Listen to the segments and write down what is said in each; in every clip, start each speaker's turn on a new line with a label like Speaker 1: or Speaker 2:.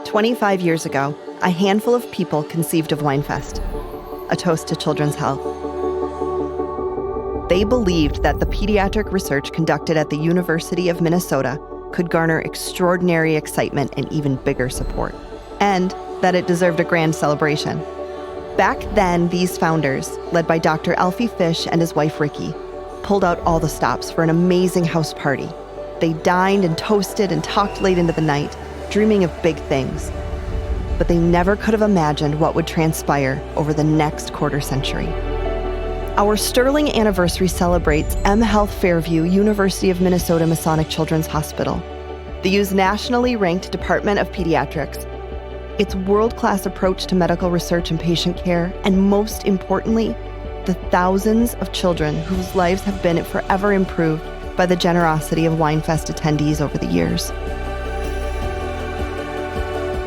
Speaker 1: 25 years ago, a handful of people conceived of WineFest, a toast to children's health. They believed that the pediatric research conducted at the University of Minnesota could garner extraordinary excitement and even bigger support, and that it deserved a grand celebration. Back then, these founders, led by Dr. Alfie Fish and his wife Ricky, pulled out all the stops for an amazing house party. They dined and toasted and talked late into the night, dreaming of big things. But they never could have imagined what would transpire over the next quarter century. Our sterling anniversary celebrates M Health Fairview University of Minnesota Masonic Children's Hospital, the U's nationally ranked Department of Pediatrics, its world-class approach to medical research and patient care, and most importantly, the thousands of children whose lives have been forever improved by the generosity of WineFest attendees over the years.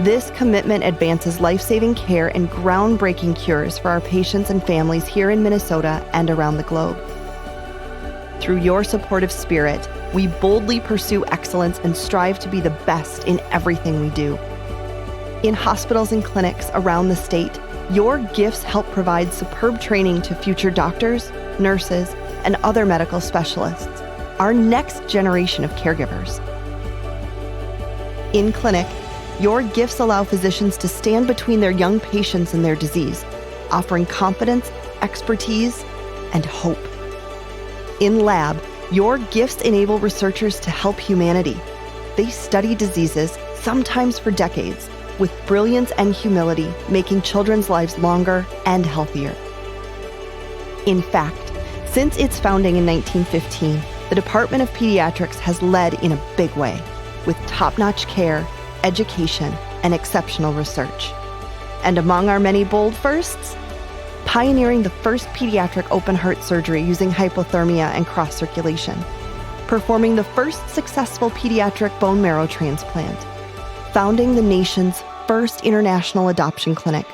Speaker 1: This commitment advances life-saving care and groundbreaking cures for our patients and families here in Minnesota and around the globe. Through your supportive spirit, we boldly pursue excellence and strive to be the best in everything we do. In hospitals and clinics around the state, your gifts help provide superb training to future doctors, nurses, and other medical specialists, our next generation of caregivers. In clinic, your gifts allow physicians to stand between their young patients and their disease, offering confidence, expertise, and hope. In lab, your gifts enable researchers to help humanity. They study diseases, sometimes for decades, with brilliance and humility, making children's lives longer and healthier. In fact, since its founding in 1915, the Department of Pediatrics has led in a big way, with top-notch care, education, and exceptional research. And among our many bold firsts, pioneering the first pediatric open-heart surgery using hypothermia and cross-circulation, performing the first successful pediatric bone marrow transplant, founding the nation's first international adoption clinic,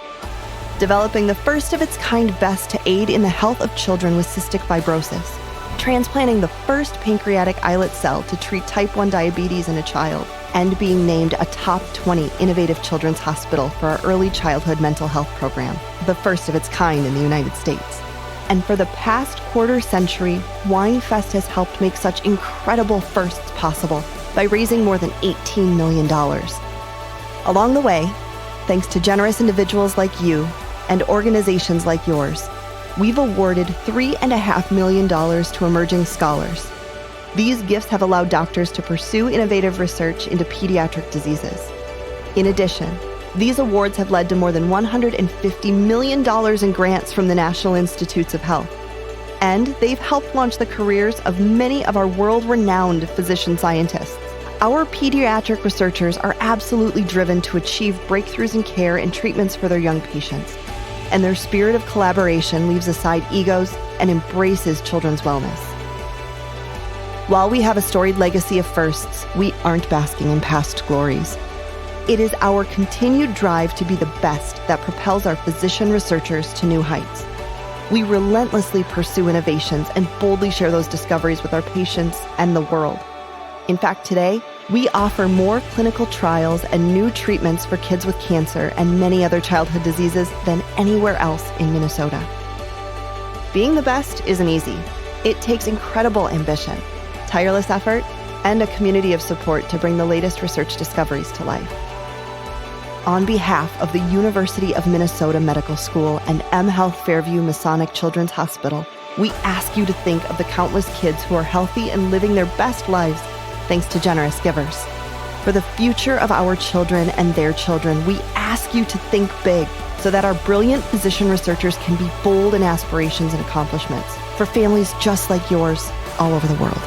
Speaker 1: developing the first of its kind vest to aid in the health of children with cystic fibrosis, transplanting the first pancreatic islet cell to treat type 1 diabetes in a child, and being named a top 20 innovative children's hospital for our early childhood mental health program, the first of its kind in the United States. And for the past quarter century, WineFest has helped make such incredible firsts possible by raising more than $18 million. Along the way, thanks to generous individuals like you and organizations like yours, we've awarded $3.5 million to emerging scholars. These gifts have allowed doctors to pursue innovative research into pediatric diseases. In addition, these awards have led to more than $150 million in grants from the National Institutes of Health. And they've helped launch the careers of many of our world-renowned physician scientists. Our pediatric researchers are absolutely driven to achieve breakthroughs in care and treatments for their young patients. And their spirit of collaboration leaves aside egos and embraces children's wellness. While we have a storied legacy of firsts, we aren't basking in past glories. It is our continued drive to be the best that propels our physician researchers to new heights. We relentlessly pursue innovations and boldly share those discoveries with our patients and the world. In fact, today, we offer more clinical trials and new treatments for kids with cancer and many other childhood diseases than anywhere else in Minnesota. Being the best isn't easy. It takes incredible ambition, tireless effort, and a community of support to bring the latest research discoveries to life. On behalf of the University of Minnesota Medical School and M Health Fairview Masonic Children's Hospital, we ask you to think of the countless kids who are healthy and living their best lives thanks to generous givers. For the future of our children and their children, we ask you to think big so that our brilliant physician researchers can be bold in aspirations and accomplishments for families just like yours all over the world.